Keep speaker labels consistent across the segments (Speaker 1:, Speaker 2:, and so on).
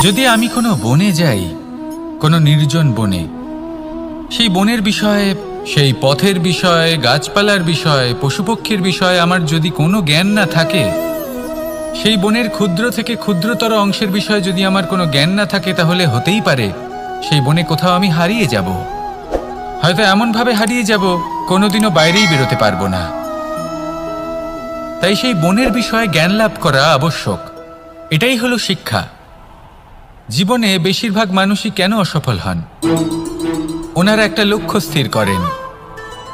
Speaker 1: যদি আমি কোনো বনে যাই, কোনো নির্জন বনে, সেই বনের বিষয়ে, সেই পথের বিষয়ে, গাছপালার বিষয়ে, পশুপক্ষীর বিষয়ে আমার যদি কোনো জ্ঞান না থাকে, সেই বনের ক্ষুদ্র থেকে ক্ষুদ্রতর অংশের বিষয়ে যদি আমার কোনো জ্ঞান না থাকে, তাহলে হতেই পারে সেই বনে কোথাও আমি হারিয়ে যাব। হয়তো এমনভাবে হারিয়ে যাব কোনোদিনও বাইরেই বেরোতে পারবো না। তাই সেই বনের বিষয়ে জ্ঞান লাভ করা আবশ্যক। এটাই হলো শিক্ষা। জীবনে বেশিরভাগ মানুষই কেন অসফল হন? ওনারা একটা লক্ষ্য স্থির করেন,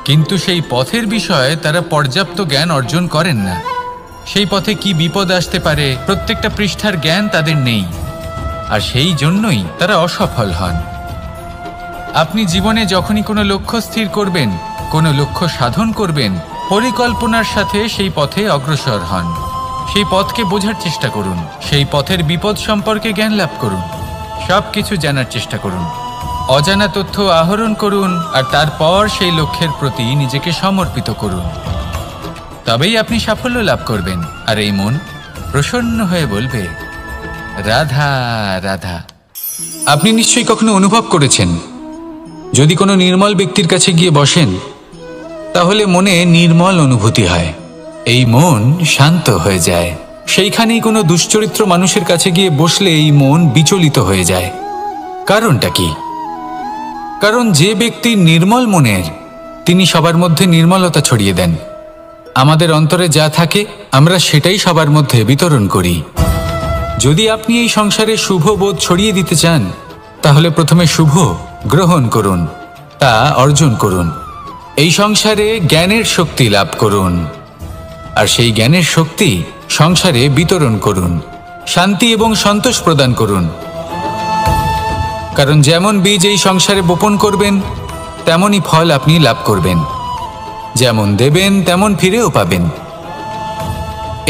Speaker 1: কিন্তু সেই পথের বিষয়ে তারা পর্যাপ্ত জ্ঞান অর্জন করেন না। সেই পথে কি বিপদ আসতে পারে প্রত্যেকটা পৃষ্ঠার জ্ঞান তাদের নেই, আর সেই জন্যই তারা অসফল হন। আপনি জীবনে যখনই কোনো লক্ষ্য স্থির করবেন, কোনো লক্ষ্য সাধন করবেন, পরিকল্পনার সাথে সেই পথে অগ্রসর হন। সেই পথকে বোঝার চেষ্টা করুন, সেই পথের বিপদ সম্পর্কে জ্ঞান লাভ করুন, সব কিছু জানার চেষ্টা করুন, অজানা তথ্য আহরণ করুন, আর তারপর সেই লক্ষ্যের প্রতি নিজেকে সমর্পিত করুন। তবেই আপনি সাফল্য লাভ করবেন। আর এই মন প্রসন্ন হয়ে বলবে, রাধা রাধা। আপনি নিশ্চয়ই কখনো অনুভব করেছেন, যদি কোনো নির্মল ব্যক্তির কাছে গিয়ে বসেন, তাহলে মনে নির্মল অনুভূতি হয়, এই মন শান্ত হয়ে যায়। সেইখানেই কোনো দুশ্চরিত্র মানুষের কাছে গিয়ে বসলে এই মন বিচলিত হয়ে যায়। কারণটা কি? কারণ যে ব্যক্তি নির্মল মনের, তিনি সবার মধ্যে নির্মলতা ছড়িয়ে দেন। আমাদের অন্তরে যা থাকে আমরা সেটাই সবার মধ্যে বিতরণ করি। যদি আপনি এই সংসারে শুভ বোধ ছড়িয়ে দিতে চান, তাহলে প্রথমে শুভ গ্রহণ করুন, তা অর্জন করুন। এই সংসারে জ্ঞানের শক্তি লাভ করুন, আর সেই জ্ঞানের শক্তি সংসারে বিতরণ করুন। শান্তি এবং সন্তোষ প্রদান করুন। কারণ যেমন বীজ এই সংসারে বপন করবেন, তেমনই ফল আপনি লাভ করবেন। যেমন দেবেন তেমন ফিরেও পাবেন।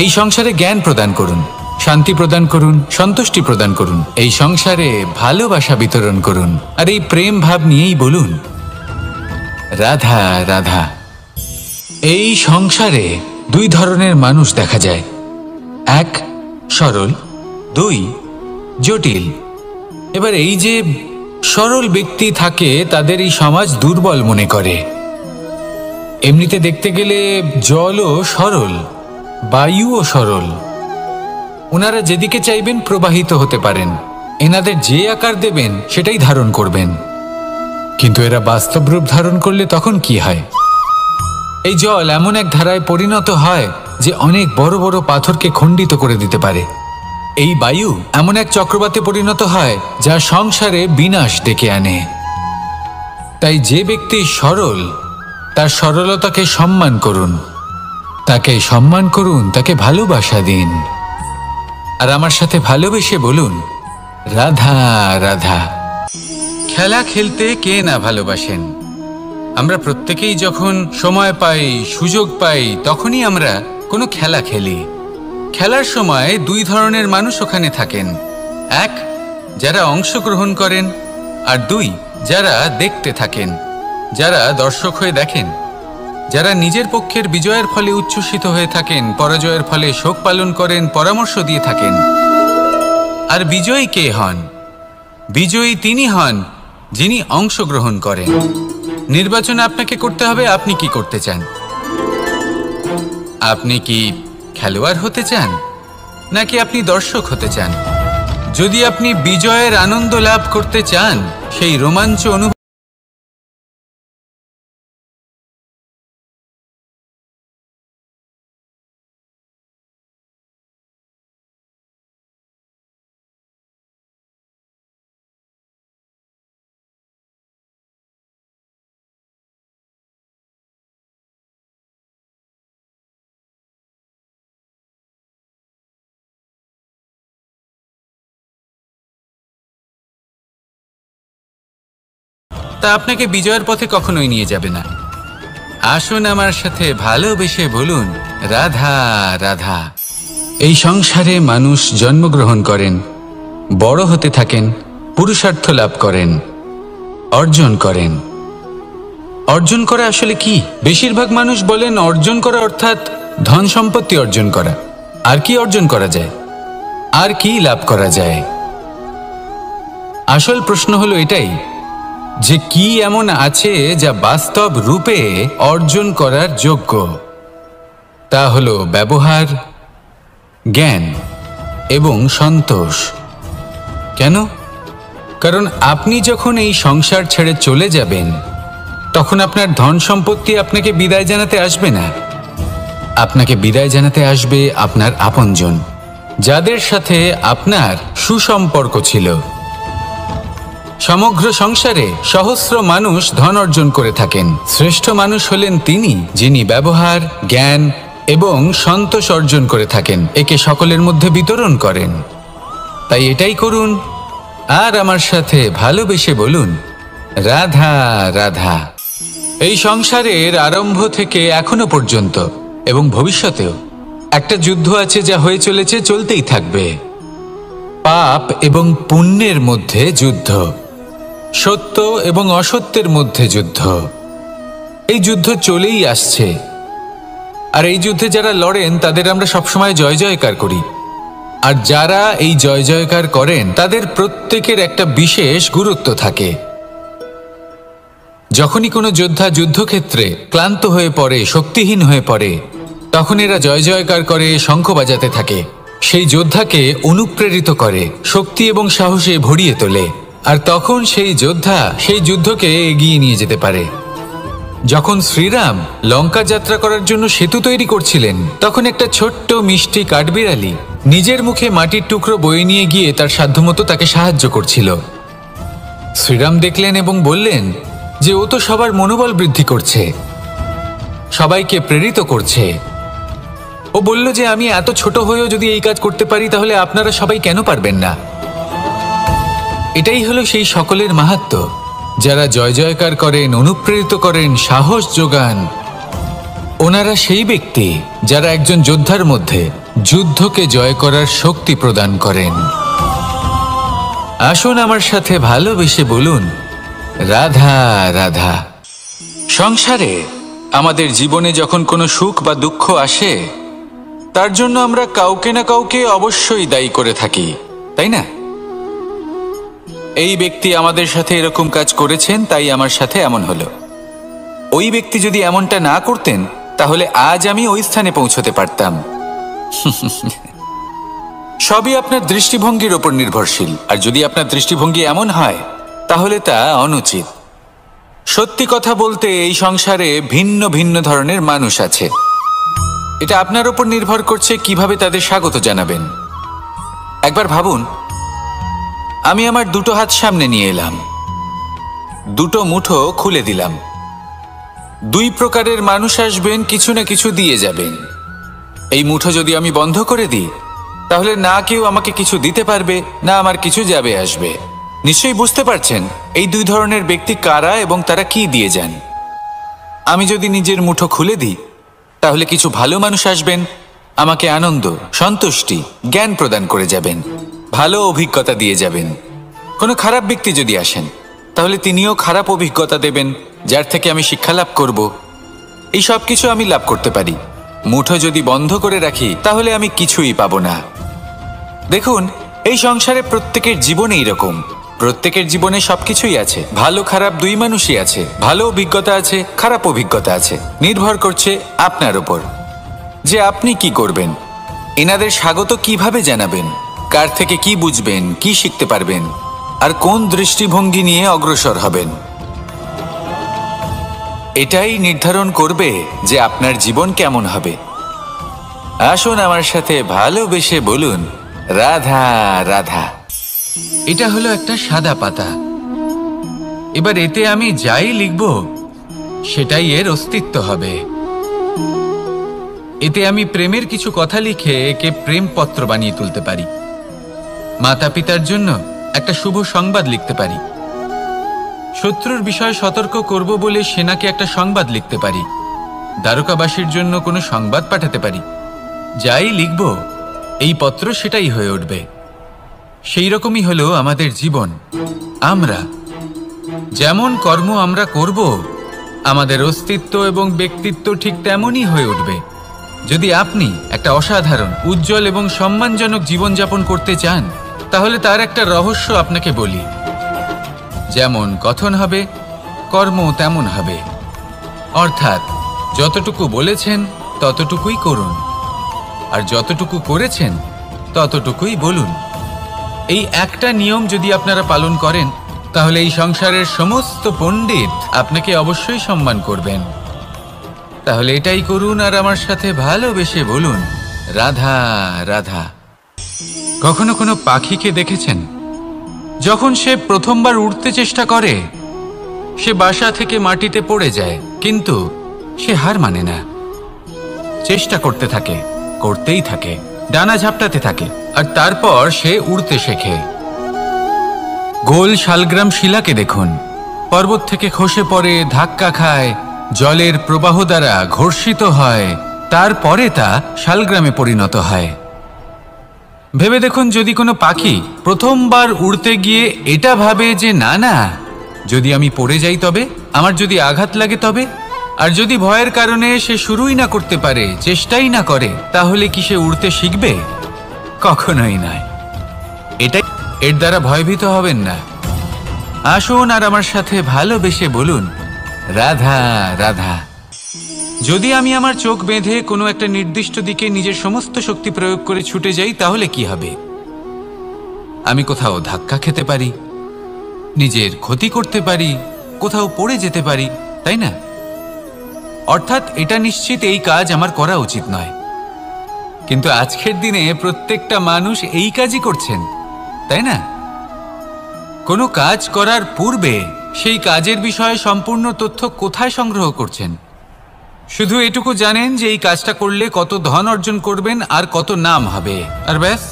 Speaker 1: এই সংসারে জ্ঞান প্রদান করুন, শান্তি প্রদান করুন, সন্তুষ্টি প্রদান করুন। এই সংসারে ভালোবাসা বিতরণ করুন, আর এই প্রেম ভাব নিয়েই বলুন, রাধা রাধা। এই সংসারে দুই ধরনের মানুষ দেখা যায়, এক সরল, দুই জটিল। এবার এই যে সরল ব্যক্তি থাকে, তাদের এই সমাজ দুর্বল মনে করে। এমনিতে দেখতে গেলে জলও সরল, বায়ুও সরল। ওনারা যেদিকে চাইবেন প্রবাহিত হতে পারেন, এনাদের যে আকার দেবেন সেটাই ধারণ করবেন। কিন্তু এরা বাস্তব রূপ ধারণ করলে তখন কি হয়? এই জল এমন এক ধারায় পরিণত হয় যে অনেক বড় বড় পাথরকে খণ্ডিত করে দিতে পারে। এই বায়ু এমন এক চক্রবাতে পরিণত হয় যা সংসারে বিনাশ ডেকে আনে। তাই যে ব্যক্তি সরল, তার সরলতাকে সম্মান করুন, তাকে সম্মান করুন, তাকে ভালোবাসা দিন। আর আমার সাথে ভালোবেসে বলুন, রাধা রাধা। খেলা খেলতে কে না ভালোবাসেন? আমরা প্রত্যেকেই যখন সময় পাই, সুযোগ পাই, তখনই আমরা কোনো খেলা খেলি। খেলার সময় দুই ধরনের মানুষ ওখানে থাকেন, এক যারা অংশগ্রহণ করেন, আর দুই যারা দেখতে থাকেন, যারা দর্শক হয়ে দেখেন, যারা নিজের পক্ষের বিজয়ের ফলে উচ্ছ্বসিত হয়ে থাকেন, পরাজয়ের ফলে শোক পালন করেন, পরামর্শ দিয়ে থাকেন। আর বিজয়ী কে হন? বিজয়ী তিনি হন যিনি অংশগ্রহণ করেন। নির্বাচন আপনাকে করতে হবে, আপনি কি করতে চান? আপনি কি খেলোয়াড় হতে চান, নাকি আপনি দর্শক হতে চান? যদি আপনি বিজয়ের আনন্দ লাভ করতে চান, সেই রোমাঞ্চ অনুভব তা আপনাকে বিজয়ের পথে কখনোই নিয়ে যাবে না। আসুন আমার সাথে ভালোবেসে বলুন, রাধা রাধা। এই সংসারে মানুষ জন্মগ্রহণ করেন, বড় হতে থাকেন, পুরুষার্থ লাভ করেন, অর্জন করেন। অর্জন করা আসলে কি? বেশিরভাগ মানুষ বলেন অর্জন করা অর্থাৎ ধন সম্পত্তি অর্জন করা। আর কি অর্জন করা যায়? আর কি লাভ করা যায়? আসল প্রশ্ন হলো এটাই যে কি এমন আছে যা বাস্তব রূপে অর্জন করার যোগ্য। তা হলো ব্যবহার, জ্ঞান এবং সন্তোষ। কেন? কারণ আপনি যখন এই সংসার ছেড়ে চলে যাবেন তখন আপনার ধন সম্পত্তি আপনাকে বিদায় জানাতে আসবে না। আপনাকে বিদায় জানাতে আসবে আপনার আপনজন, যাদের সাথে আপনার সুসম্পর্ক ছিল। সমগ্র সংসারে সহস্র মানুষ ধন অর্জন করে থাকেন। শ্রেষ্ঠ মানুষ হলেন তিনি যিনি ব্যবহার, জ্ঞান এবং সন্তোষ অর্জন করে থাকেন, একে সকলের মধ্যে বিতরণ করেন। তাই এটাই করুন আর আমার সাথে ভালোবেসে বলুন, রাধা রাধা। এই সংসারের আরম্ভ থেকে এখনো পর্যন্ত এবং ভবিষ্যতেও একটা যুদ্ধ আছে যা হয়ে চলেছে, চলতেই থাকবে। পাপ এবং পুণ্যের মধ্যে যুদ্ধ, সত্য এবং অসত্যের মধ্যে যুদ্ধ। এই যুদ্ধ চলেই আসছে, আর এই যুদ্ধে যারা লড়েন তাদের আমরা সবসময় জয় জয়কার করি। আর যারা এই জয় জয়কার করেন তাদের প্রত্যেকের একটা বিশেষ গুরুত্ব থাকে। যখনই কোনো যোদ্ধা যুদ্ধক্ষেত্রে ক্লান্ত হয়ে পড়ে, শক্তিহীন হয়ে পড়ে, তখন এরা জয় জয়কার করে, শঙ্খ বাজাতে থাকে, সেই যোদ্ধাকে অনুপ্রেরিত করে, শক্তি এবং সাহসে ভরিয়ে তোলে। আর তখন সেই যোদ্ধা সেই যুদ্ধকে এগিয়ে নিয়ে যেতে পারে। যখন শ্রীরাম লঙ্কা যাত্রা করার জন্য সেতু তৈরি করছিলেন, তখন একটা ছোট্ট মিষ্টি কাঠবিড়ালি নিজের মুখে মাটির টুকরো বয়ে নিয়ে গিয়ে তার সাধ্যমতো তাকে সাহায্য করছিল। শ্রীরাম দেখলেন এবং বললেন যে ও তো সবার মনোবল বৃদ্ধি করছে, সবাইকে প্রেরিত করছে। ও বলল যে আমি এত ছোট হয়েও যদি এই কাজ করতে পারি, তাহলে আপনারা সবাই কেন পারবেন না? এটাই হলো সেই সকলের মাহাত্ম্য, যারা জয় জয়কার করেন, অনুপ্রেরিত করেন, সাহস যোগান। ওনারা সেই ব্যক্তি যারা একজন যোদ্ধার মধ্যে যুদ্ধকে জয় করার শক্তি প্রদান করেন। আসুন আমার সাথে ভালোবেসে বলুন, রাধা রাধা। সংসারে আমাদের জীবনে যখন কোনো সুখ বা দুঃখ আসে, তার জন্য আমরা কাউকে না কাউকে অবশ্যই দায়ী করে থাকি, তাই না? এই ব্যক্তি আমাদের সাথে এরকম কাজ করেছেন, তাই আমার সাথে এমন হলো। ওই ব্যক্তি যদি এমনটা না করতেন, তাহলে আজ আমি ওই স্থানে পৌঁছতে পারতাম। সবই আপনার দৃষ্টিভঙ্গির ওপর নির্ভরশীল। আর যদি আপনার দৃষ্টিভঙ্গি এমন হয়, তাহলে তা অনুচিত। সত্যি কথা বলতে এই সংসারে ভিন্ন ভিন্ন ধরনের মানুষ আছে। এটা আপনার ওপর নির্ভর করছে কিভাবে তাদের স্বাগত জানাবেন। একবার ভাবুন, আমি আমার দুটো হাত সামনে নিয়ে এলাম, দুটো মুঠো খুলে দিলাম। দুই প্রকারের মানুষ আসবেন, কিছু না কিছু দিয়ে যাবেন। এই মুঠো যদি আমি বন্ধ করে দিই, তাহলে না কেউ আমাকে কিছু দিতে পারবে, না আমার কিছু যাবে আসবে। নিশ্চয়ই বুঝতে পারছেন এই দুই ধরনের ব্যক্তি কারা এবং তারা কি দিয়ে যান। আমি যদি নিজের মুঠো খুলে দিই, তাহলে কিছু ভালো মানুষ আসবেন, আমাকে আনন্দ, সন্তুষ্টি, জ্ঞান প্রদান করে যাবেন, ভালো অভিজ্ঞতা দিয়ে যাবেন। কোনো খারাপ ব্যক্তি যদি আসেন, তাহলে তিনিও খারাপ অভিজ্ঞতা দেবেন, যার থেকে আমি শিক্ষা লাভ করব। এই সব কিছু আমি লাভ করতে পারি। মুঠো যদি বন্ধ করে রাখি, তাহলে আমি কিছুই পাবো না। দেখুন, এই সংসারে প্রত্যেকের জীবনে এইরকম। প্রত্যেকের জীবনে সবকিছুই আছে, ভালো খারাপ দুই মানুষই আছে। ভালো অভিজ্ঞতা আছে, খারাপ অভিজ্ঞতা আছে। নির্ভর করছে আপনার উপর যে আপনি কি করবেন, এনাদের স্বাগত কিভাবে জানাবেন, কার থেকে কি বুঝবেন, কি শিখতে পারবেন, আর কোন দৃষ্টিভঙ্গি নিয়ে অগ্রসর হবেন। এটাই নির্ধারণ করবে যে আপনার জীবন কেমন হবে। আসুন আমার সাথে ভালোবেসে বলুন, রাধা রাধা। এটা হলো একটা সাদা পাতা। এবার এতে আমি যাই লিখব, সেটাই এর অস্তিত্ব হবে। এতে আমি প্রেমের কিছু কথা লিখে একে প্রেমপত্র বানিয়ে তুলতে পারি। মাতা পিতার জন্য একটা শুভ সংবাদ লিখতে পারি। শত্রুর বিষয়ে সতর্ক করব বলে সেনাকে একটা সংবাদ লিখতে পারি। দ্বারকাবাসীর জন্য কোনো সংবাদ পাঠাতে পারি। যাই লিখব, এই পত্র সেটাই হয়ে উঠবে। সেই রকমই হলো আমাদের জীবন। আমরা যেমন কর্ম আমরা করব, আমাদের অস্তিত্ব এবং ব্যক্তিত্ব ঠিক তেমনই হয়ে উঠবে। যদি আপনি একটা অসাধারণ, উজ্জ্বল এবং সম্মানজনক জীবনযাপন করতে চান, তাহলে তার একটা রহস্য আপনাকে বলি। যেমন কথন হবে, কর্ম তেমন হবে। অর্থাৎ যতটুকু বলেছেন ততটুকুই করুন, আর যতটুকু করেছেন ততটুকুই বলুন। এই একটা নিয়ম যদি আপনারা পালন করেন, তাহলে এই সংসারের সমস্ত পণ্ডিত আপনাকে অবশ্যই সম্মান করবেন। তাহলে এটাই করুন আর আমার সাথে ভালোবেসে বলুন, রাধা রাধা। কখনো কোনো পাখিকে দেখেছেন? যখন সে প্রথমবার উড়তে চেষ্টা করে, সে বাসা থেকে মাটিতে পড়ে যায়, কিন্তু সে হার মানে না, চেষ্টা করতে থাকে, করতেই থাকে, ডানা ঝাপটাতে থাকে, আর তারপর সে উড়তে শেখে। গোল শালগ্রাম শিলাকে দেখুন, পর্বত থেকে খসে পড়ে, ধাক্কা খায়, জলের প্রবাহ দ্বারা ঘর্ষিত হয়, তারপরে তা শালগ্রামে পরিণত হয়। ভেবে দেখুন, যদি কোনো পাখি প্রথমবার উড়তে গিয়ে এটা ভাবে যে না না, যদি আমি পড়ে যাই তবে, আমার যদি আঘাত লাগে তবে, আর যদি ভয়ের কারণে সে শুরুই না করতে পারে, চেষ্টাই না করে, তাহলে কি সে উড়তে শিখবে? কখনোই নয়। এর দ্বারা ভয়ভীত হবেন না। আসুন আর আমার সাথে ভালোবেসে বলুন, রাধা রাধা। যদি আমি আমার চোখ বেঁধে কোনো একটা নির্দিষ্ট দিকে নিজের সমস্ত শক্তি প্রয়োগ করে ছুটে যাই, তাহলে কি হবে? আমি কোথাও ধাক্কা খেতে পারি, নিজের ক্ষতি করতে পারি, কোথাও পড়ে যেতে পারি, তাই না? অর্থাৎ এটা নিশ্চিত এই কাজ আমার করা উচিত নয়। কিন্তু আজকের দিনে প্রত্যেকটা মানুষ এই কাজই করছেন, তাই না? কোনো কাজ করার পূর্বে সেই কাজের বিষয়ে সম্পূর্ণ তথ্য কোথায় সংগ্রহ করছেন? শুধু এটুকু জানেন যে এই কাজটা করলে কত ধন অর্জন করবেন আর কত নাম হবে, আর ব্যাস,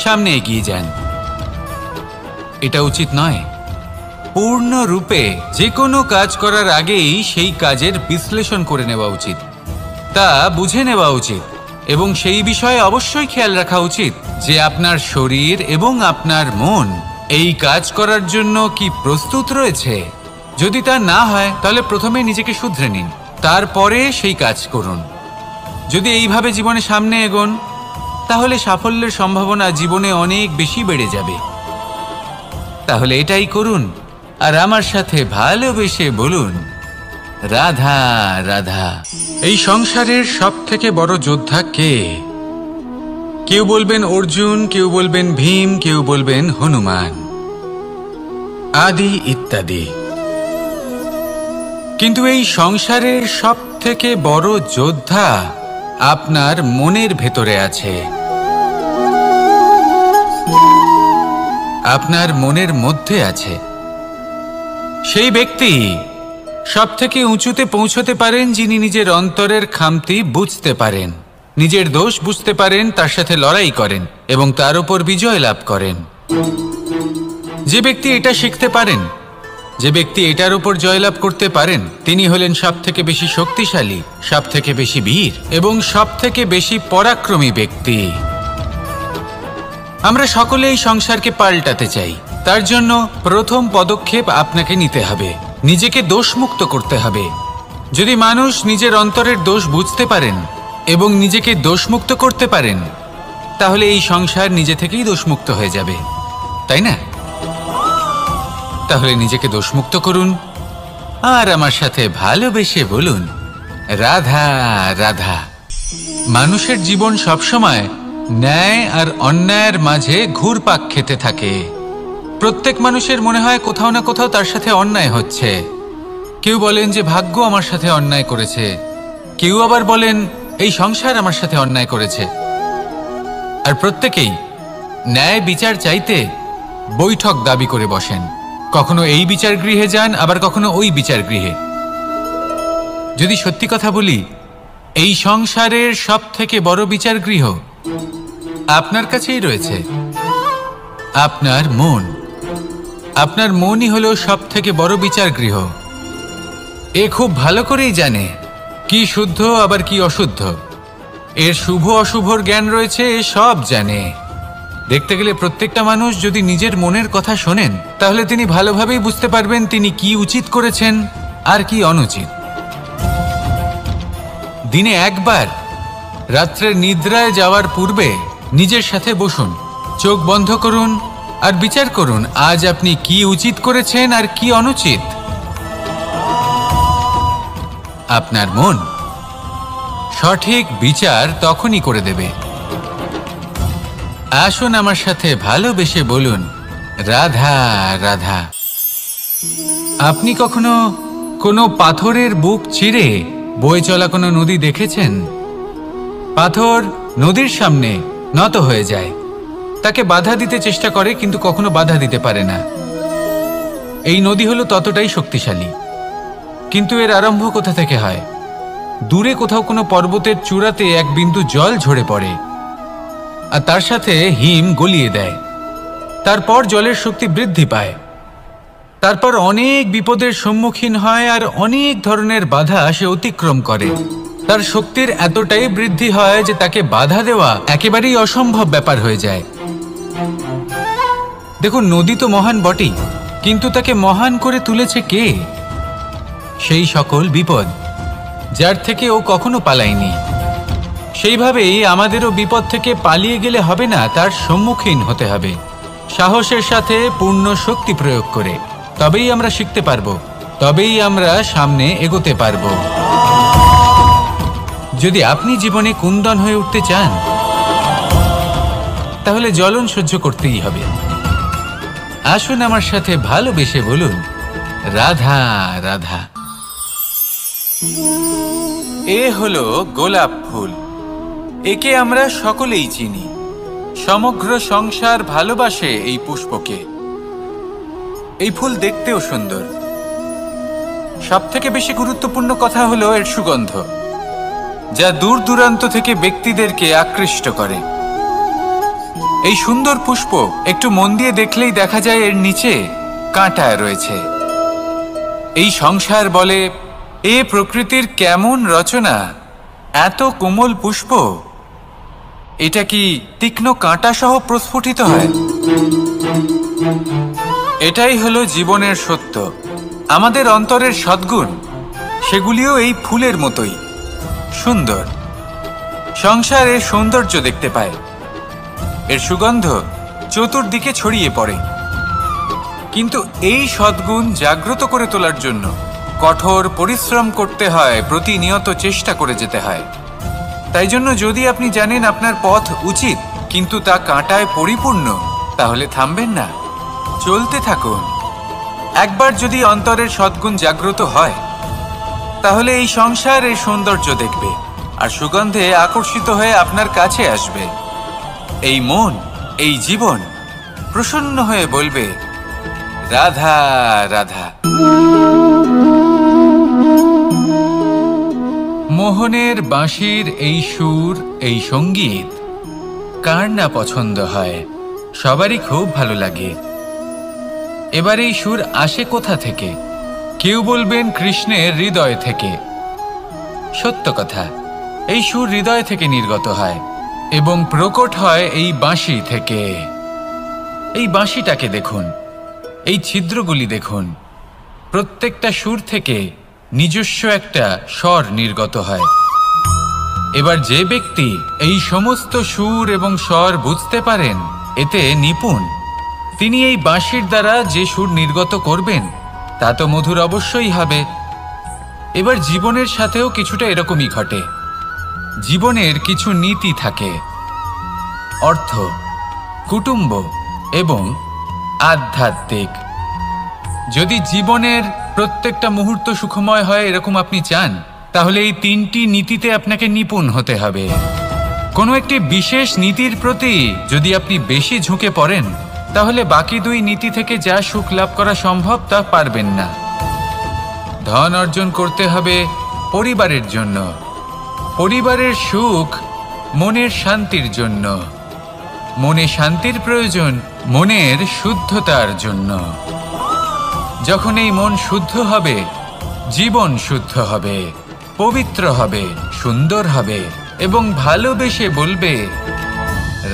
Speaker 1: সামনে এগিয়ে যান। এটা উচিত নয়। পূর্ণরূপে যে কোনো কাজ করার আগেই সেই কাজের বিশ্লেষণ করে নেওয়া উচিত, তা বুঝে নেওয়া উচিত, এবং সেই বিষয়ে অবশ্যই খেয়াল রাখা উচিত যে আপনার শরীর এবং আপনার মন এই কাজ করার জন্য কি প্রস্তুত রয়েছে। যদি তা না হয়, তাহলে প্রথমে নিজেকে শুধরে নিন, তারপরে সেই কাজ করুন। যদি এইভাবে জীবনে সামনে এগোন, তাহলে সাফল্যের সম্ভাবনা জীবনে অনেক বেশি বেড়ে যাবে। তাহলে এটাই করুন আর আমার সাথে ভালোবেসে বলুন, রাধা রাধা। এই সংসারের সব থেকে বড় যোদ্ধা কে? কেউ বলবেন অর্জুন, কেউ বলবেন ভীম, কেউ বলবেন হনুমান, আদি ইত্যাদি। কিন্তু এই সংসারের সব থেকে বড় যোদ্ধা আপনার মনের ভেতরে আছে, আপনার মনের মধ্যে আছে। সেই ব্যক্তি সব থেকে উঁচুতে পৌঁছতে পারেন যিনি নিজের অন্তরের খামতি বুঝতে পারেন, নিজের দোষ বুঝতে পারেন, তার সাথে লড়াই করেন এবং তার উপর বিজয় লাভ করেন। যে ব্যক্তি এটা শিখতে পারেন, যে ব্যক্তি এটার উপর জয়লাভ করতে পারেন, তিনি হলেন সব থেকে বেশি শক্তিশালী, সব থেকে বেশি বীর এবং সব থেকে বেশি পরাক্রমী ব্যক্তি। আমরা সকলে এই সংসারকে পাল্টাতে চাই। তার জন্য প্রথম পদক্ষেপ আপনাকে নিতে হবে, নিজেকে দোষমুক্ত করতে হবে। যদি মানুষ নিজের অন্তরের দোষ বুঝতে পারেন এবং নিজেকে দোষমুক্ত করতে পারেন, তাহলে এই সংসার নিজে থেকেই দোষমুক্ত হয়ে যাবে, তাই না? তাহলে নিজেকে দোষমুক্ত করুন আর আমার সাথে ভালোবেসে বলুন, রাধা রাধা। মানুষের জীবন সবসময় ন্যায় আর অন্যায়ের মাঝে ঘুরপাক খেতে থাকে। প্রত্যেক মানুষের মনে হয় কোথাও না কোথাও তার সাথে অন্যায় হচ্ছে। কেউ বলেন যে ভাগ্য আমার সাথে অন্যায় করেছে, কেউ আবার বলেন এই সংসার আমার সাথে অন্যায় করেছে। আর প্রত্যেকেই ন্যায় বিচার চাইতে বৈঠক দাবি করে বসেন। কখনো এই বিচার গৃহে যান, আবার কখনো ওই বিচার গৃহে। যদি সত্যি কথা বলি, এই সংসারের সব থেকে বড় বিচার গৃহ আপনার কাছেই রয়েছে, আপনার মন। আপনার মনই হলো সব থেকে বড় বিচার গৃহ। এ খুব ভালো করেই জানে কি শুদ্ধ আবার কি অশুদ্ধ, এর শুভ অশুভর জ্ঞান রয়েছে, এ সব জানে। দেখতে গেলে প্রত্যেকটা মানুষ যদি নিজের মনের কথা শোনেন, তাহলে তিনি ভালোভাবেই বুঝতে পারবেন তিনি কি উচিত করেছেন আর কি অনুচিত। দিনে একবার রাত্রে নিদ্রায় যাওয়ার পূর্বে নিজের সাথে বসুন, চোখ বন্ধ করুন আর বিচার করুন আজ আপনি কি উচিত করেছেন আর কি অনুচিত। আপনার মন সঠিক বিচার তখনই করে দেবে। আসুন আমার সাথে ভালোবেসে বলুন, রাধা রাধা। আপনি কখনো কোনো পাথরের বুক চিরে বয়ে চলা কোনো নদী দেখেছেন? পাথর নদীর সামনে নত হয়ে যায়, তাকে বাধা দিতে চেষ্টা করে কিন্তু কখনো বাধা দিতে পারে না। এই নদী হলো ততটাই শক্তিশালী, কিন্তু এর আরম্ভ কোথা থেকে হয়? দূরে কোথাও কোনো পর্বতের চূড়াতে এক বিন্দু জল ঝরে পড়ে আর তার সাথে হিম গলিয়ে দেয়। তারপর জলের শক্তি বৃদ্ধি পায়, তারপর অনেক বিপদের সম্মুখীন হয় আর অনেক ধরনের বাধা সে অতিক্রম করে। তার শক্তির এতটাই বৃদ্ধি হয় যে তাকে বাধা দেওয়া একেবারেই অসম্ভব ব্যাপার হয়ে যায়। দেখুন, নদী তো মহান বটেই, কিন্তু তাকে মহান করে তুলেছে কে? সেই সকল বিপদ যার থেকে ও কখনো পালায়নি। সেইভাবেই আমাদেরও বিপদ থেকে পালিয়ে গেলে হবে না, তার সম্মুখীন হতে হবে সাহসের সাথে, পূর্ণ শক্তি প্রয়োগ করে। তবেই আমরা শিখতে পারবো, তবেই আমরা সামনে এগোতে পারবো। যদি আপনি জীবনে কুন্দন হয়ে উঠতে চান, তাহলে জ্বলন সহ্য করতেই হবে। আসুন আমার সাথে ভালোবেসে বলুন, রাধা রাধা। এ হলো গোলাপ ফুল। একে আমরা সকলেই চিনি। সমগ্র সংসার ভালোবাসে এই পুষ্পকে। এই ফুল দেখতেও সুন্দর। সবথেকে বেশি গুরুত্বপূর্ণ কথা হলো এর সুগন্ধ, যা দূর দূরান্ত থেকে ব্যক্তিদেরকে আকৃষ্ট করে। এই সুন্দর পুষ্প একটু মন দিয়ে দেখলেই দেখা যায় এর নিচে কাঁটা রয়েছে। এই সংসার বলে, এ প্রকৃতির কেমন রচনা, এত কোমল পুষ্প, এটা কি তীক্ষ্ণ কাঁটা সহ প্রস্ফুটিত হয়? এটাই হলো জীবনের সত্য। আমাদের অন্তরের সদ্গুণ, সেগুলিও এই ফুলের মতোই সুন্দর। সংসারের সৌন্দর্য দেখতে পায়, এর সুগন্ধ চতুর্দিকে ছড়িয়ে পড়ে। কিন্তু এই সদ্গুণ জাগ্রত করে তোলার জন্য কঠোর পরিশ্রম করতে হয়, প্রতিনিয়ত চেষ্টা করে যেতে হয়। তাই জন্য যদি আপনি জানেন আপনার পথ উচিত কিন্তু তা কাঁটায় পরিপূর্ণ, তাহলে থামবেন না, চলতে থাকুন। একবার যদি অন্তরের সদ্গুণ জাগ্রত হয়, তাহলে এই সংসার এই সৌন্দর্য দেখবে আর সুগন্ধে আকর্ষিত হয়ে আপনার কাছে আসবে। এই মন, এই জীবন প্রসন্ন হয়ে বলবে, রাধা রাধা। মোহনের বাঁশির এই সুর, এই সঙ্গীত কার না পছন্দ হয়? সবারই খুব ভালো লাগে। এবার এই সুর আসে কোথা থেকে? কেউ বলবেন কৃষ্ণের হৃদয় থেকে। সত্য কথা, এই সুর হৃদয় থেকে নির্গত হয় এবং প্রকট হয় এই বাঁশি থেকে। এই বাঁশিটাকে দেখুন, এই ছিদ্রগুলি দেখুন, প্রত্যেকটা সুর থেকে নিজস্ব একটা স্বর নির্গত হয়। এবার যে ব্যক্তি এই সমস্ত সুর এবং স্বর বুঝতে পারেন, এতে নিপুণ, তিনি এই বাঁশির দ্বারা যে সুর নির্গত করবেন তা তো মধুর অবশ্যই হবে। এবার জীবনের সাথেও কিছুটা এরকমই ঘটে। জীবনের কিছু নীতি থাকে, অর্থ, কুটুম্ব এবং আধ্যাত্মিক। যদি জীবনের প্রত্যেকটা মুহূর্ত সুখময় হয় এরকম আপনি চান, তাহলে এই তিনটি নীতিতে আপনাকে নিপুণ হতে হবে। কোনো একটি বিশেষ নীতির প্রতি যদি আপনি বেশি ঝুঁকে পড়েন, তাহলে বাকি দুই নীতি থেকে যা সুখ লাভ করা সম্ভব তা পারবেন না। ধন অর্জন করতে হবে পরিবারের জন্য, পরিবারের সুখ মনের শান্তির জন্য, মনে শান্তির প্রয়োজন মনের শুদ্ধতার জন্য। যখন এই মন শুদ্ধ হবে, জীবন শুদ্ধ হবে, পবিত্র হবে, সুন্দর হবে এবং ভালোবেসে বলবে,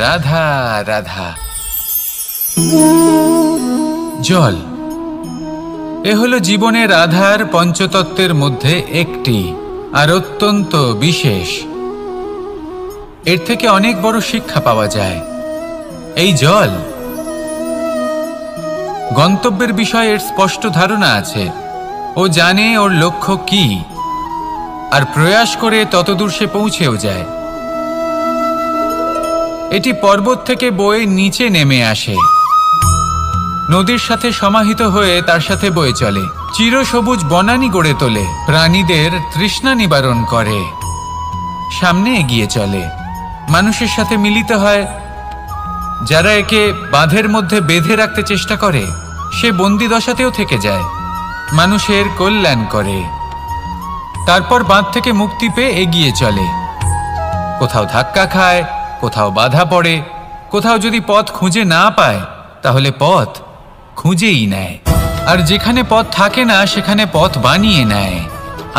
Speaker 1: রাধা রাধা। জল, এ হলো জীবনের আধার, পঞ্চতত্ত্বের মধ্যে একটি, আর অত্যন্ত বিশেষ। এর থেকে অনেক বড় শিক্ষা পাওয়া যায়। এই জল গন্তব্যের বিষয়ে এর স্পষ্ট ধারণা আছে। ও জানে ওর লক্ষ্য কি, আর প্রয়াস করে ততদূর সে পৌঁছেও যায়। এটি পর্বত থেকে বয়ে নিচে নেমে আসে, নদীর সাথে সমাহিত হয়ে তার সাথে বয়ে চলে, চিরসবুজ বনানী গড়ে তোলে, প্রাণীদের তৃষ্ণা নিবারণ করে, সামনে এগিয়ে চলে, মানুষের সাথে মিলিত হয়। যারা একে বাঁধের মধ্যে বেঁধে রাখতে চেষ্টা করে সে বন্দি দশাতেও থেকে যায়, মানুষের কল্যাণ করে। তারপর বাঁধ থেকে মুক্তি পেয়ে এগিয়ে চলে, কোথাও ধাক্কা খায়, কোথাও বাধা পড়ে, কোথাও যদি পথ খুঁজে না পায় তাহলে পথ খুঁজেই নেয়, আর যেখানে পথ থাকে না সেখানে পথ বানিয়ে নেয়,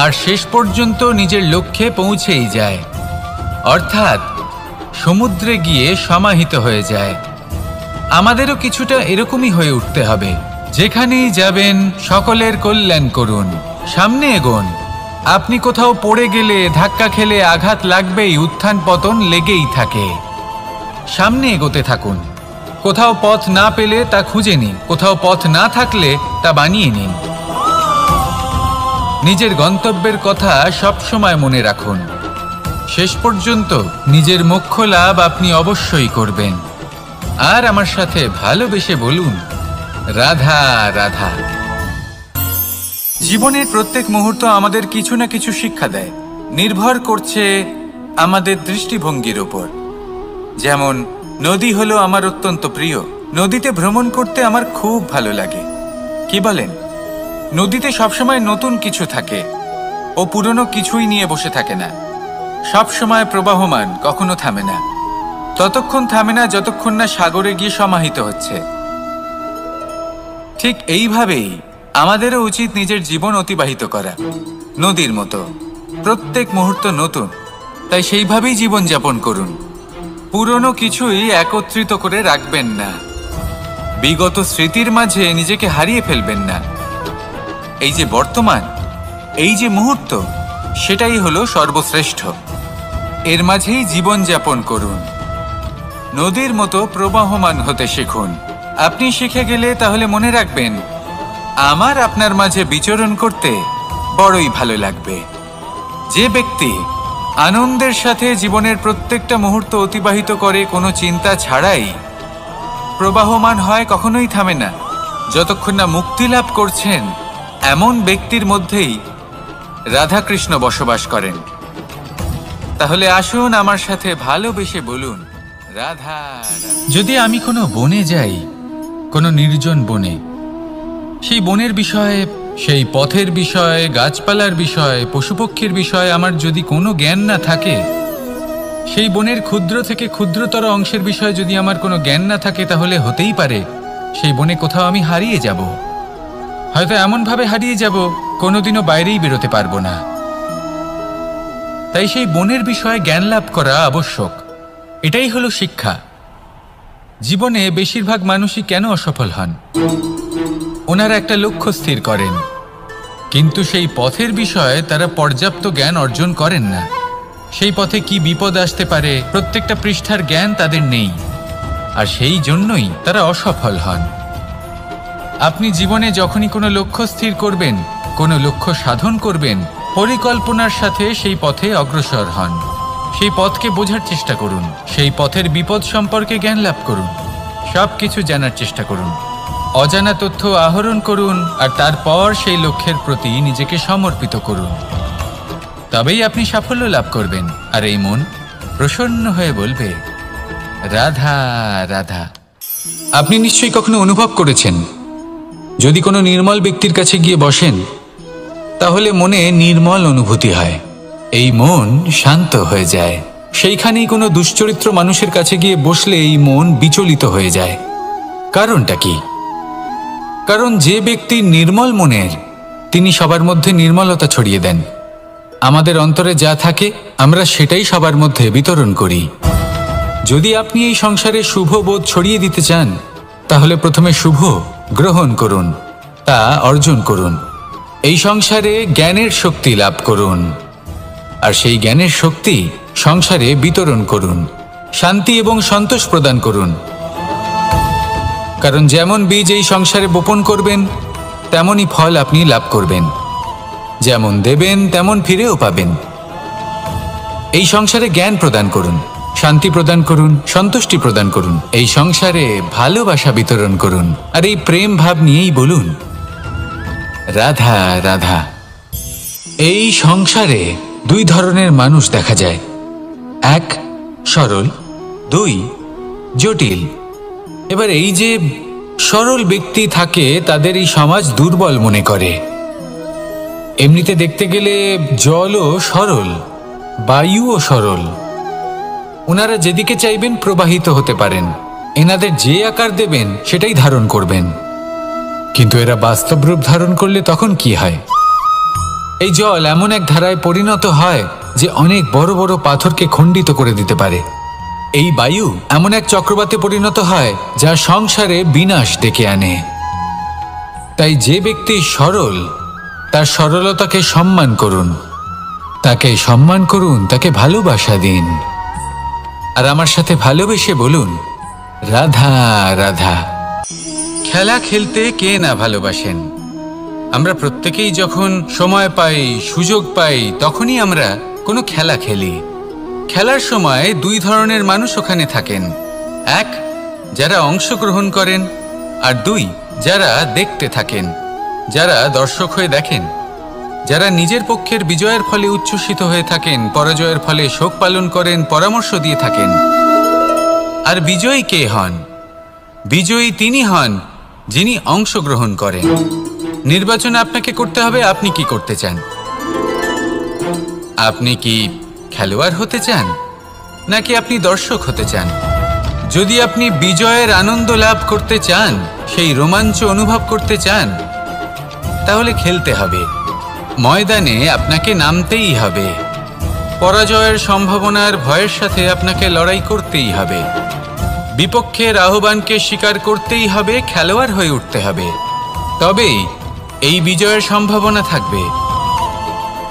Speaker 1: আর শেষ পর্যন্ত নিজের লক্ষ্যে পৌঁছেই যায়, অর্থাৎ সমুদ্রে গিয়ে সমাহিত হয়ে যায়। আমাদেরও কিছুটা এরকমই হয়ে উঠতে হবে। যেখানেই যাবেন সকলের কল্যাণ করুন, সামনে এগোন। আপনি কোথাও পড়ে গেলে, ধাক্কা খেলে আঘাত লাগবেই, উত্থান পতন লেগেই থাকে। সামনে এগোতে থাকুন। কোথাও পথ না পেলে তা খুঁজে নিন, কোথাও পথ না থাকলে তা বানিয়ে নিন। নিজের গন্তব্যের কথা সবসময় মনে রাখুন। শেষ পর্যন্ত নিজের মোক্ষ লাভ আপনি অবশ্যই করবেন। আর আমার সাথে ভালোবেসে বলুন, রাধা রাধা। জীবনের প্রত্যেক মুহূর্ত আমাদের কিছু না কিছু শিক্ষা দেয়, নির্ভর করছে আমাদের দৃষ্টিভঙ্গির উপর। যেমন নদী হলো আমার অত্যন্ত প্রিয়, নদীতে ভ্রমণ করতে আমার খুব ভালো লাগে। কি বলেন? নদীতে সবসময় নতুন কিছু থাকে, ও পুরনো কিছুই নিয়ে বসে থাকে না, সবসময় প্রবাহমান, কখনো থামে না। ততক্ষণ থামে না যতক্ষণ না সাগরে গিয়ে সমাহিত হচ্ছে। ঠিক এইভাবেই আমাদেরও উচিত নিজের জীবন অতিবাহিত করা, নদীর মতো। প্রত্যেক মুহূর্ত নতুন, তাই সেইভাবেই জীবন যাপন করুন। পুরনো কিছুই একত্রিত করে রাখবেন না, বিগত স্মৃতির মাঝে নিজেকে হারিয়ে ফেলবেন না। এই যে বর্তমান, এই যে মুহূর্ত, সেটাই হলো সর্বশ্রেষ্ঠ। এর মাঝেই জীবন যাপন করুন, নদীর মতো প্রবাহমান হতে শিখুন। আপনি শিখে গেলে তাহলে মনে রাখবেন, আমার আপনার মাঝে বিচরণ করতে বড়ই ভালো লাগবে। যে ব্যক্তি আনন্দের সাথে জীবনের প্রত্যেকটা মুহূর্ত অতিবাহিত করে, কোনো চিন্তা ছাড়াই প্রবাহমান হয়, কখনোই থামে না, যতক্ষণ না মুক্তি লাভ করছেন, এমন ব্যক্তির মধ্যেই রাধাকৃষ্ণ বসবাস করেন। তাহলে আসুন আমার সাথে ভালোবেসে বলুন, রাধা। যদি আমি কোনো বনে যাই, কোনো নির্জন বনে, সেই বনের বিষয়ে, সেই পথের বিষয়ে, গাছপালার বিষয়ে, পশুপক্ষীর বিষয়ে আমার যদি কোনো জ্ঞান না থাকে, সেই বনের ক্ষুদ্র থেকে ক্ষুদ্রতর অংশের বিষয়ে যদি আমার কোনো জ্ঞান না থাকে, তাহলে হতেই পারে সেই বনে কোথাও আমি হারিয়ে যাব। হয়তো এমনভাবে হারিয়ে যাব কোনোদিনও বাইরেই বেরোতে পারবো না। তাই সেই বনের বিষয়ে জ্ঞান লাভ করা আবশ্যক। এটাই হলো শিক্ষা। জীবনে বেশিরভাগ মানুষই কেন অসফল হন? ওনারা একটা লক্ষ্য স্থির করেন, কিন্তু সেই পথের বিষয়ে তারা পর্যাপ্ত জ্ঞান অর্জন করেন না। সেই পথে কি বিপদ আসতে পারে প্রত্যেকটা পৃষ্ঠার জ্ঞান তাদের নেই, আর সেই জন্যই তারা অসফল হন। আপনি জীবনে যখনই কোনো লক্ষ্য স্থির করবেন, কোনো লক্ষ্য সাধন করবেন, পরিকল্পনার সাথে সেই পথে অগ্রসর হন। সেই পথকে বোঝার চেষ্টা করুন, সেই পথের বিপদ সম্পর্কে জ্ঞান লাভ করুন, সব কিছু জানার চেষ্টা করুন, অজানা তথ্য আহরণ করুন, আর তারপর সেই লক্ষ্যের প্রতি নিজেকে সমর্পিত করুন। তবেই আপনি সাফল্য লাভ করবেন, আর এই মন প্রসন্ন হয়ে বলবে, রাধা রাধা। আপনি নিশ্চয়ই কখনো অনুভব করেছেন, যদি কোনো নির্মল ব্যক্তির কাছে গিয়ে বসেন, তাহলে মনে নির্মল অনুভূতি হয়, এই মন শান্ত হয়ে যায়। সেইখানেই কোনো দুশ্চরিত্র মানুষের কাছে গিয়ে বসলে এই মন বিচলিত হয়ে যায়। কারণটা কি? কারণ যে ব্যক্তি নির্মল মনের, তিনি সবার মধ্যে নির্মলতা ছড়িয়ে দেন। আমাদের অন্তরে যা থাকে আমরা সেটাই সবার মধ্যে বিতরণ করি। যদি আপনি এই সংসারে শুভ বোধ ছড়িয়ে দিতে চান, তাহলে প্রথমে শুভ গ্রহণ করুন, তা অর্জন করুন। এই সংসারে জ্ঞানের শক্তি লাভ করুন, আর সেই জ্ঞানের শক্তি সংসারে বিতরণ করুন। শান্তি এবং সন্তোষ প্রদান করুন। কারণ যেমন বীজ এই সংসারে বপন করবেন তেমনই ফল আপনি লাভ করবেন। যেমন দেবেন তেমন ফিরেও পাবেন। এই সংসারে জ্ঞান প্রদান করুন, শান্তি প্রদান করুন, সন্তুষ্টি প্রদান করুন। এই সংসারে ভালোবাসা বিতরণ করুন, আর এই প্রেম ভাব নিয়েই বলুন রাধা রাধা। এই সংসারে দুই ধরনের মানুষ দেখা যায়, এক সরল, দুই জটিল। এবার এই যে সরল ব্যক্তি থাকে তাদের এই সমাজ দুর্বল মনে করে। এমনিতে দেখতে গেলে জলও সরল, বায়ুও সরল। ওনারা যেদিকে চাইবেন প্রবাহিত হতে পারেন, এনাদের যে আকার দেবেন সেটাই ধারণ করবেন। কিন্তু এরা বাস্তব রূপ ধারণ করলে তখন কি হয়? এই জল এমন এক ধারায় পরিণত হয় যে অনেক বড় বড় পাথরকে খণ্ডিত করে দিতে পারে। এই বায়ু এমন এক চক্রবাতে পরিণত হয় যা সংসারে বিনাশ ডেকে আনে। তাই যে ব্যক্তি সরল তার সরলতাকে সম্মান করুন, তাকে সম্মান করুন, তাকে ভালোবাসা দিন। আর আমার সাথে ভালোবেসে বলুন রাধা রাধা। খেলা খেলতে কে না ভালোবাসেন? আমরা প্রত্যেকেই যখন সময় পাই, সুযোগ পাই, তখনই আমরা কোনো খেলা খেলি। খেলার সময় দুই ধরনের মানুষ ওখানে থাকেন, এক যারা অংশগ্রহণ করেন, আর দুই যারা দেখতে থাকেন, যারা দর্শক হয়ে দেখেন, যারা নিজের পক্ষের বিজয়ের ফলে উচ্ছ্বসিত হয়ে থাকেন, পরাজয়ের ফলে শোক পালন করেন, পরামর্শ দিয়ে থাকেন। আর বিজয়ী কে হন? বিজয়ী তিনি হন যিনি অংশগ্রহণ করেন। নির্বাচন আপনাকে করতে হবে, আপনি কি করতে চান? আপনি কি খেলোয়াড় হতে চান, নাকি আপনি দর্শক হতে চান? যদি আপনি বিজয়ের আনন্দ লাভ করতে চান, সেই রোমাঞ্চ অনুভব করতে চান, তাহলে খেলতে হবে। ময়দানে আপনাকে নামতেই হবে। পরাজয়ের সম্ভাবনার ভয়ের সাথে আপনাকে লড়াই করতেই হবে। বিপক্ষের আহ্বানকে স্বীকার করতেই হবে, খেলোয়াড় হয়ে উঠতে হবে। তবেই এই বিজয়ের সম্ভাবনা থাকবে।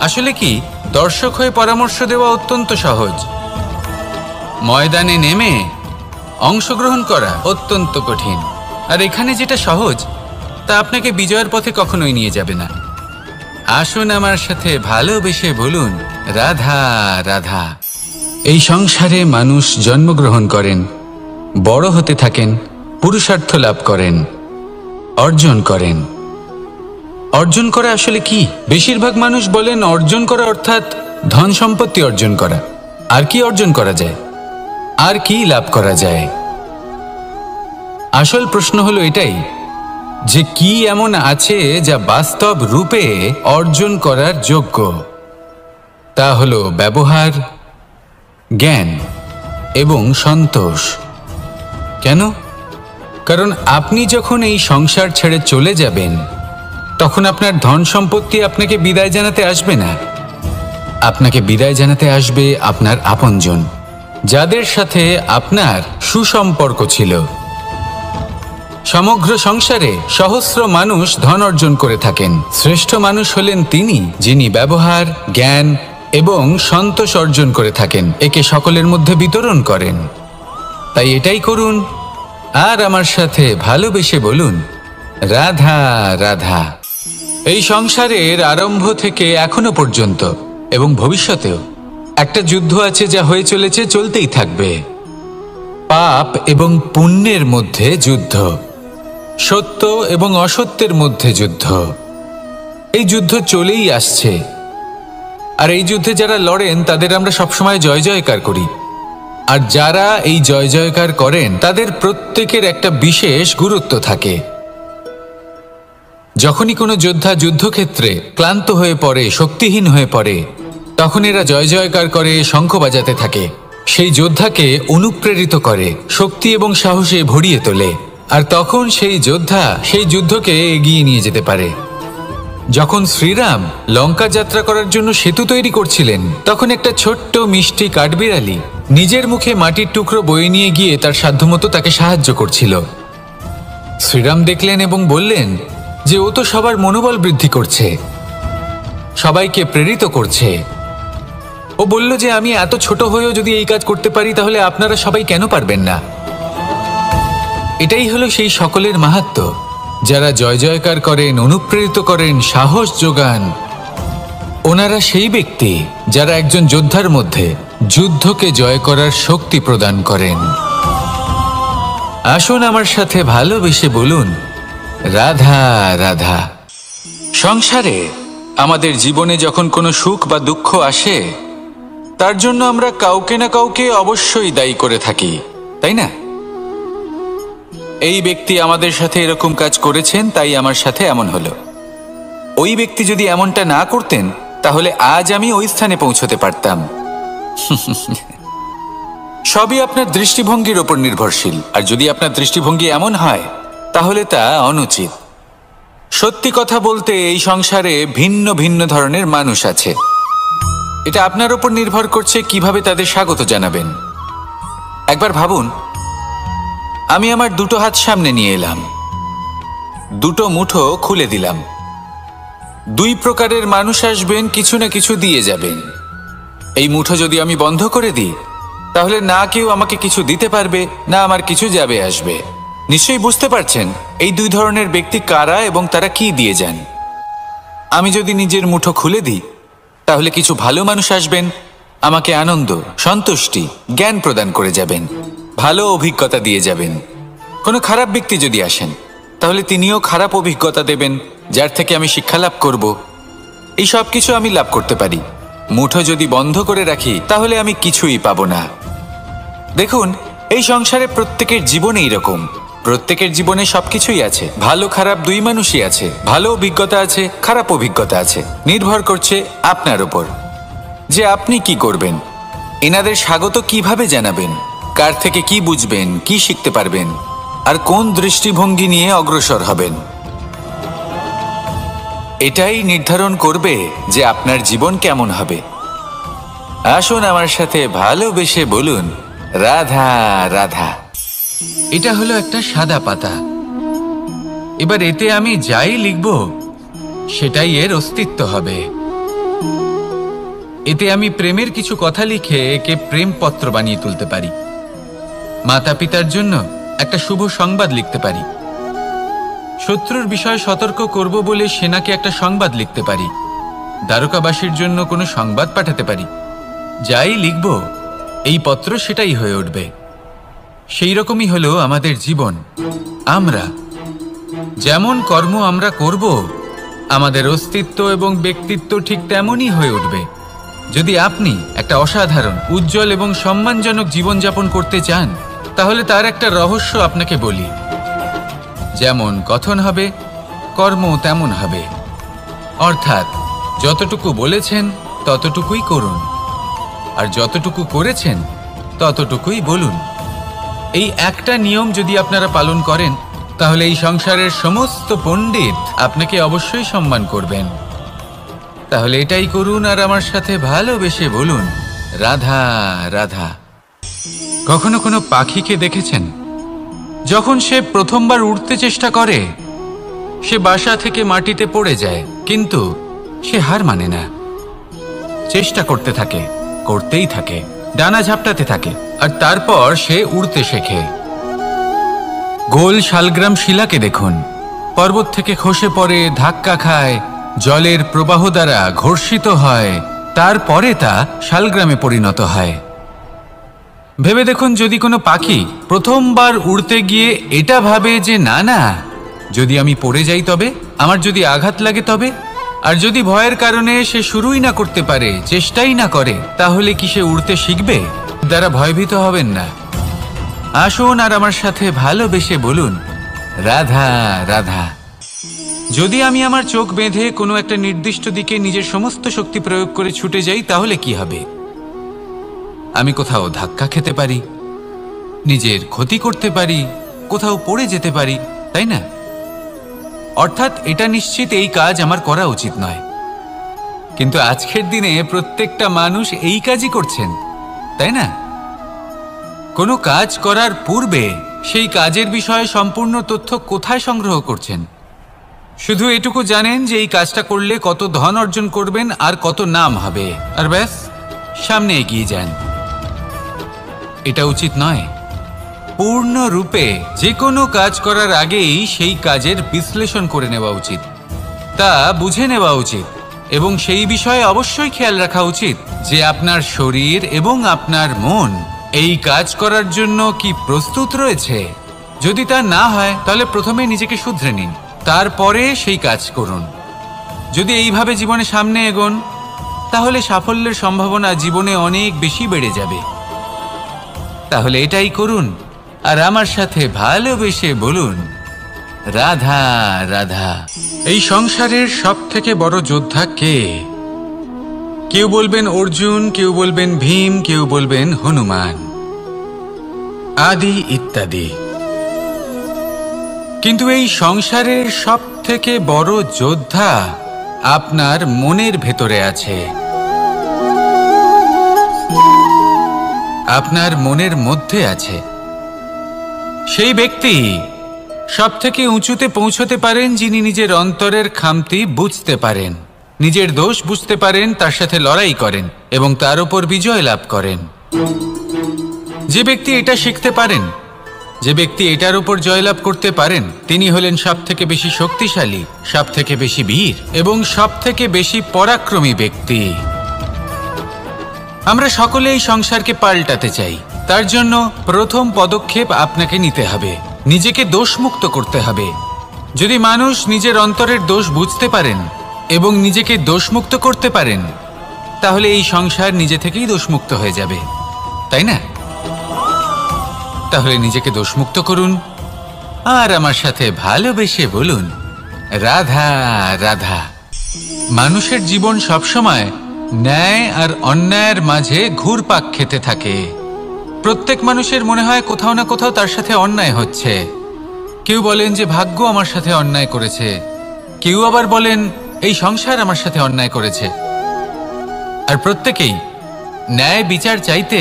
Speaker 1: আসলে কি, দর্শক হয়ে পরামর্শ দেওয়া অত্যন্ত সহজ, ময়দানে নেমে অংশগ্রহণ করা অত্যন্ত কঠিন। আর এখানে যেটা সহজ তা আপনাকে বিজয়ের পথে কখনোই নিয়ে যাবে না। আসুন আমার সাথে ভালোবেসে বলুন রাধা রাধা। এই সংসারে মানুষ জন্মগ্রহণ করেন, বড় হতে থাকেন, পুরুষার্থ লাভ করেন, অর্জন করেন। অর্জন করা আসলে কি? বেশিরভাগ মানুষ বলেন অর্জন করা অর্থাৎ ধন সম্পত্তি অর্জন করা। আর কি অর্জন করা যায়? আর কি লাভ করা যায়? আসল প্রশ্ন হলো এটাই যে কি এমন আছে যা বাস্তব রূপে অর্জন করার যোগ্য। তা হলো ব্যবহার, জ্ঞান এবং সন্তোষ। কেন? কারণ আপনি যখন এই সংসার ছেড়ে চলে যাবেন, তখন আপনার ধন সম্পত্তি আপনাকে বিদায় জানাতে আসবে না। আপনাকে বিদায় জানাতে আসবে আপনার আপনজন, যাদের সাথে আপনার সুসম্পর্ক ছিল। সমগ্র সংসারে সহস্র মানুষ ধন অর্জন করে থাকেন। শ্রেষ্ঠ মানুষ হলেন তিনি যিনি ব্যবহার, জ্ঞান এবং সন্তোষ অর্জন করে থাকেন, একে সকলের মধ্যে বিতরণ করেন। তাই এটাই করুন, আর আমার সাথে ভালোবেসে বলুন রাধা রাধা। এই সংসারের আরম্ভ থেকে এখনো পর্যন্ত এবং ভবিষ্যতেও একটা যুদ্ধ আছে যা হয়ে চলেছে, চলতেই থাকবে। পাপ এবং পুণ্যের মধ্যে যুদ্ধ, সত্য এবং অসত্যের মধ্যে যুদ্ধ। এই যুদ্ধ চলেই আসছে, আর এই যুদ্ধে যারা লড়েন তাদের আমরা সবসময় জয় জয়কার করি। আর যারা এই জয় জয়কার করেন তাদের প্রত্যেকের একটা বিশেষ গুরুত্ব থাকে। যখনই কোনো যোদ্ধা যুদ্ধক্ষেত্রে ক্লান্ত হয়ে পড়ে, শক্তিহীন হয়ে পড়ে, তখন এরা জয় জয়কার করে, শঙ্খ বাজাতে থাকে। সেই যোদ্ধাকে অনুপ্রেরিত করে, শক্তি এবং সাহসে ভরিয়ে তোলে, আর তখন সেই যোদ্ধা সেই যুদ্ধকে এগিয়ে নিয়ে যেতে পারে। যখন শ্রীরাম লঙ্কা যাত্রা করার জন্য সেতু তৈরি করছিলেন, তখন একটা ছোট্ট মিষ্টি কাঠবিড়ালি নিজের মুখে মাটির টুকরো বয়ে নিয়ে গিয়ে তার সাধ্যমতো তাকে সাহায্য করছিল। শ্রীরাম দেখলেন এবং বললেন যে ও তো সবার মনোবল বৃদ্ধি করছে, সবাইকে প্রেরিত করছে। ও বলল যে আমি এত ছোট হয়েও যদি এই কাজ করতে পারি, তাহলে আপনারা সবাই কেন পারবেন না? এটাই হলো সেই সকলের মাহাত্ম্য যারা জয় জয়কার করেন, অনুপ্রেরিত করেন, সাহস যোগান। ওনারা সেই ব্যক্তি যারা একজন যোদ্ধার মধ্যে যুদ্ধকে জয় করার শক্তি প্রদান করেন। আসুন আমার সাথে ভালোবেসে বলুন, রাধা রাধা। সংসারে আমাদের জীবনে যখন কোনো সুখ বা দুঃখ আসে, তার জন্য আমরা কাউকে না কাউকে অবশ্যই দায়ী করে থাকি, তাই না? এই ব্যক্তি আমাদের সাথে এরকম কাজ করেছেন, তাই আমার সাথে এমন হলো। ওই ব্যক্তি যদি এমনটা না করতেন, তাহলে আজ আমি ওই স্থানে পৌঁছতে পারতাম। সবই আপনার দৃষ্টিভঙ্গির ওপর নির্ভরশীল, আর যদি আপনার দৃষ্টিভঙ্গি এমন হয়, তাহলে তা অনুচিত। সত্যি কথা বলতে, এই সংসারে ভিন্ন ভিন্ন ধরনের মানুষ আছে। এটা আপনার ওপর নির্ভর করছে কিভাবে তাদের স্বাগত জানাবেন। একবার ভাবুন, আমি আমার দুটো হাত সামনে নিয়ে এলাম, দুটো মুঠো খুলে দিলাম। দুই প্রকারের মানুষ আসবেন, কিছু না কিছু দিয়ে যাবেন। এই মুঠো যদি আমি বন্ধ করে দিই, তাহলে না কেউ আমাকে কিছু দিতে পারবে, না আমার কিছু যাবে আসবে। নিশ্চয়ই বুঝতে পারছেন এই দুই ধরনের ব্যক্তি কারা এবং তারা কি দিয়ে যান। আমি যদি নিজের মুঠো খুলে দিই, তাহলে কিছু ভালো মানুষ আসবেন, আমাকে আনন্দ, সন্তুষ্টি, জ্ঞান প্রদান করে যাবেন, ভালো অভিজ্ঞতা দিয়ে যাবেন। কোনো খারাপ ব্যক্তি যদি আসেন, তাহলে তিনিও খারাপ অভিজ্ঞতা দেবেন, যার থেকে আমি শিক্ষা লাভ করব। এই সব কিছু আমি লাভ করতে পারি। মুঠো যদি বন্ধ করে রাখি, তাহলে আমি কিছুই পাবো না। দেখুন, এই সংসারে প্রত্যেকের জীবনে এইরকম। প্রত্যেকের জীবনে সবকিছুই আছে, ভালো খারাপ দুই মানুষই আছে। ভালো অভিজ্ঞতা আছে, খারাপ অভিজ্ঞতা আছে। নির্ভর করছে আপনার উপর যে আপনি কি করবেন। এনাদের স্বাগত কিভাবে জানাবেন, কার থেকে কি বুঝবেন, কি শিখতে পারবেন, আর কোন দৃষ্টিভঙ্গি নিয়ে অগ্রসর হবেন। এটাই নির্ধারণ করবে যে আপনার জীবন কেমন হবে। আসুন আমার সাথে ভালোবেসে বলুন, রাধা রাধা। এটা হলো একটা সাদা পাতা। এবার এতে আমি যাই লিখব, সেটাই এর অস্তিত্ব হবে। এতে আমি প্রেমের কিছু কথা লিখে একে প্রেমপত্র বানিয়ে তুলতে পারি। মাতা পিতার জন্য একটা শুভ সংবাদ লিখতে পারি। শত্রুর বিষয়ে সতর্ক করব বলে সেনাকে একটা সংবাদ লিখতে পারি। দ্বারকাবাসীর জন্য কোনো সংবাদ পাঠাতে পারি। যাই লিখব, এই পত্র সেটাই হয়ে উঠবে। সেই রকমই হলো আমাদের জীবন। আমরা যেমন কর্ম আমরা করব, আমাদের অস্তিত্ব এবং ব্যক্তিত্ব ঠিক তেমনই হয়ে উঠবে। যদি আপনি একটা অসাধারণ, উজ্জ্বল এবং সম্মানজনক জীবনযাপন করতে চান, তাহলে তার একটা রহস্য আপনাকে বলি। যেমন কথন হবে, কর্ম তেমন হবে। অর্থাৎ যতটুকু বলেছেন ততটুকুই করুন, আর যতটুকু করেছেন ততটুকুই বলুন। এই একটা নিয়ম যদি আপনারা পালন করেন, তাহলে এই সংসারের সমস্ত পণ্ডিত আপনাকে অবশ্যই সম্মান করবেন। তাহলে এটাই করুন আর আমার সাথে ভালোবেসে বলুন, রাধা রাধা। কখনো কোনো পাখিকে দেখেছেন? যখন সে প্রথমবার উড়তে চেষ্টা করে, সে বাসা থেকে মাটিতে পড়ে যায়, কিন্তু সে হার মানে না। চেষ্টা করতে থাকে, করতেই থাকে, ডানা ঝাপটাতে থাকে, আর তারপর সে উড়তে শেখে। গোল শালগ্রাম শিলাকে দেখুন, পর্বত থেকে খসে পড়ে, ধাক্কা খায়, জলের প্রবাহ দ্বারা ঘর্ষিত হয়, তারপরে তা শালগ্রামে পরিণত হয়। ভেবে দেখুন, যদি কোনো পাখি প্রথমবার উড়তে গিয়ে এটা ভাবে যে না না, যদি আমি পড়ে যাই তবে, আমার যদি আঘাত লাগে তবে, আর যদি ভয়ের কারণে সে শুরুই না করতে পারে, চেষ্টাই না করে, তাহলে কি সে উড়তে শিখবে? দ্বারা ভয়ভীত হবেন না। আসুন আর আমার সাথে ভালোবেসে বলুন, রাধা রাধা। যদি আমি আমার চোখ বেঁধে কোনো একটা নির্দিষ্ট দিকে নিজের সমস্ত শক্তি প্রয়োগ করে ছুটে যাই, তাহলে কি হবে? আমি কোথাও ধাক্কা খেতে পারি, নিজের ক্ষতি করতে পারি, কোথাও পড়ে যেতে পারি, তাই না? অর্থাৎ এটা নিশ্চিত এই কাজ আমার করা উচিত নয়। কিন্তু আজকের দিনে প্রত্যেকটা মানুষ এই কাজই করছেন, তাই না? কোনো কাজ করার পূর্বে সেই কাজের বিষয়ে সম্পূর্ণ তথ্য কোথায় সংগ্রহ করছেন? শুধু এটুকু জানেন যে এই কাজটা করলে কত ধন অর্জন করবেন আর কত নাম হবে, আর ব্যাস সামনে এগিয়ে যান। এটা উচিত নয়। পূর্ণরূপে যে কোনো কাজ করার আগেই সেই কাজের বিশ্লেষণ করে নেওয়া উচিত, তা বুঝে নেওয়া উচিত এবং সেই বিষয়ে অবশ্যই খেয়াল রাখা উচিত যে আপনার শরীর এবং আপনার মন এই কাজ করার জন্য কি প্রস্তুত রয়েছে। যদি তা না হয় তাহলে প্রথমে নিজেকে শুধরে নিন, তারপরে সেই কাজ করুন। যদি এইভাবে জীবনে সামনে এগোন তাহলে সাফল্যের সম্ভাবনা জীবনে অনেক বেশি বেড়ে যাবে। তাহলে এটাই করুন আর আমার সাথে ভালোবেসে বলুন, রাধা রাধা। এই সংসারের সব থেকে বড় যোদ্ধা কে? কেউ বলবেন অর্জুন, কেউ বলবেন ভীম, কেউ বলবেন হনুমান আদি ইত্যাদি। কিন্তু এই সংসারের সব থেকে বড় যোদ্ধা আপনার মনের ভেতরে আছে, আপনার মনের মধ্যে আছে। সেই ব্যক্তি সব থেকে উঁচুতে পৌঁছতে পারেন যিনি নিজের অন্তরের খামতি বুঝতে পারেন, নিজের দোষ বুঝতে পারেন, তার সাথে লড়াই করেন এবং তার উপর বিজয় লাভ করেন। যে ব্যক্তি এটা শিখতে পারেন, যে ব্যক্তি এটার উপর জয়লাভ করতে পারেন, তিনি হলেন সব থেকে বেশি শক্তিশালী, সব থেকে বেশি বীর এবং সব থেকে বেশি পরাক্রমী ব্যক্তি। আমরা সকলে এই সংসারকে পাল্টাতে চাই। তার জন্য প্রথম পদক্ষেপ আপনাকে নিতে হবে, নিজেকে দোষমুক্ত করতে হবে। যদি মানুষ নিজের অন্তরের দোষ বুঝতে পারেন এবং নিজেকে দোষমুক্ত করতে পারেন তাহলে এই সংসার নিজে থেকেই দোষমুক্ত হয়ে যাবে, তাই না? তাহলে নিজেকে দোষমুক্ত করুন আর আমার সাথে ভালোবেসে বলুন, রাধা রাধা। মানুষের জীবন সবসময় ন্যায় আর অন্যায়ের মাঝে ঘুরপাক খেতে থাকে। প্রত্যেক মানুষের মনে হয় কোথাও না কোথাও তার সাথে অন্যায় হচ্ছে। কেউ বলেন যে ভাগ্য আমার সাথে অন্যায় করেছে, কেউ আবার বলেন এই সংসার আমার সাথে অন্যায় করেছে। আর প্রত্যেকেই ন্যায় বিচার চাইতে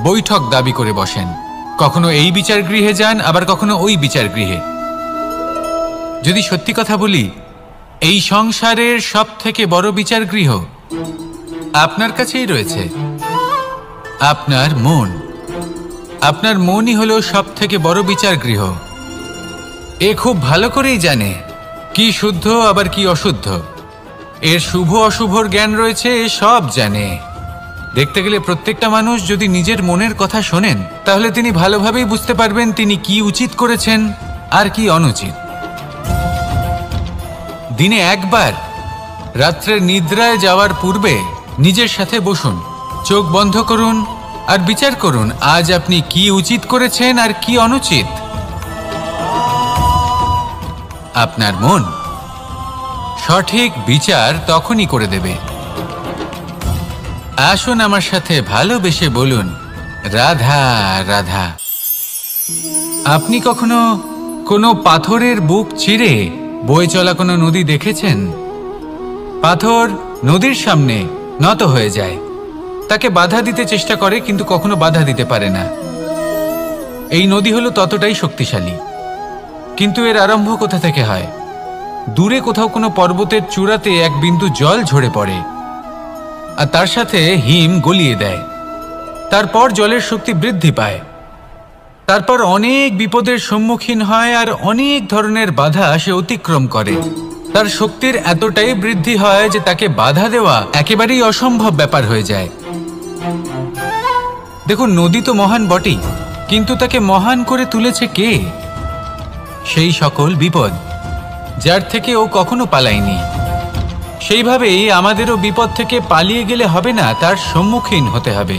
Speaker 1: বৈঠক দাবি করে বসেন। কখনো এই বিচার গৃহে যান, আবার কখনো ওই বিচার গৃহে। যদি সত্যি কথা বলি, এই সংসারের সব থেকে বড় বিচার গৃহ আপনার কাছেই রয়েছে, আপনার মন। আপনার মনই হলো সব থেকে বড় বিচার গৃহ। এ খুব ভালো করেই জানে কি শুদ্ধ আবার কি অশুদ্ধ, এর শুভ অশুভর জ্ঞান রয়েছে, এ সব জানে। দেখতে গেলে প্রত্যেকটা মানুষ যদি নিজের মনের কথা শোনেন তাহলে তিনি ভালোভাবেই বুঝতে পারবেন তিনি কি উচিত করেছেন আর কি অনুচিত। দিনে একবার রাত্রের নিদ্রায় যাওয়ার পূর্বে নিজের সাথে বসুন, চোখ বন্ধ করুন আর বিচার করুন আজ আপনি কি উচিত করেছেন আর কি অনুচিত। আপনার মন সঠিক বিচার তখনই করে দেবে। আসুন আমার সাথে ভালোবেসে বলুন, রাধা রাধা। আপনি কখনো কোনো পাথরের বুক চিরে বয়ে চলা কোনো নদী দেখেছেন? পাথর নদীর সামনে নত হয়ে যায়, তাকে বাধা দিতে চেষ্টা করে কিন্তু কখনো বাধা দিতে পারে না। এই নদী হলো ততটাই শক্তিশালী, কিন্তু এর আরম্ভ কোথা থেকে হয়? দূরে কোথাও কোনো পর্বতের চূড়াতে এক বিন্দু জল ঝরে পড়ে আর তার সাথে হিম গলিয়ে দেয়। তারপর জলের শক্তি বৃদ্ধি পায়, তারপর অনেক বিপদের সম্মুখীন হয় আর অনেক ধরনের বাধা সে অতিক্রম করে। তার শক্তির এতটাই বৃদ্ধি হয় যে তাকে বাধা দেওয়া একেবারেই অসম্ভব ব্যাপার হয়ে যায়। দেখুন, নদী তো মহান বটেই, কিন্তু তাকে মহান করে তুলেছে কে? সেই সকল বিপদ যার থেকে ও কখনো পালায়নি। সেইভাবেই আমাদেরও বিপদ থেকে পালিয়ে গেলে হবে না, তার সম্মুখীন হতে হবে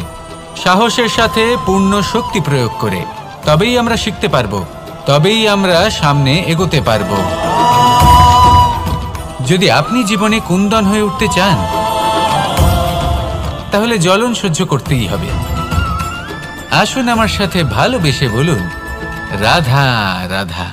Speaker 1: সাহসের সাথে, পূর্ণ শক্তি প্রয়োগ করে। তবেই আমরা শিখতে পারবো, তবেই আমরা সামনে এগোতে পারবো। যদি আপনি জীবনে কুন্দন হয়ে উঠতে চান তাহলে জ্বলন সহ্য করতেই হবে। আসুন আমার সাথে ভালোবেসে বলুন, রাধা রাধা।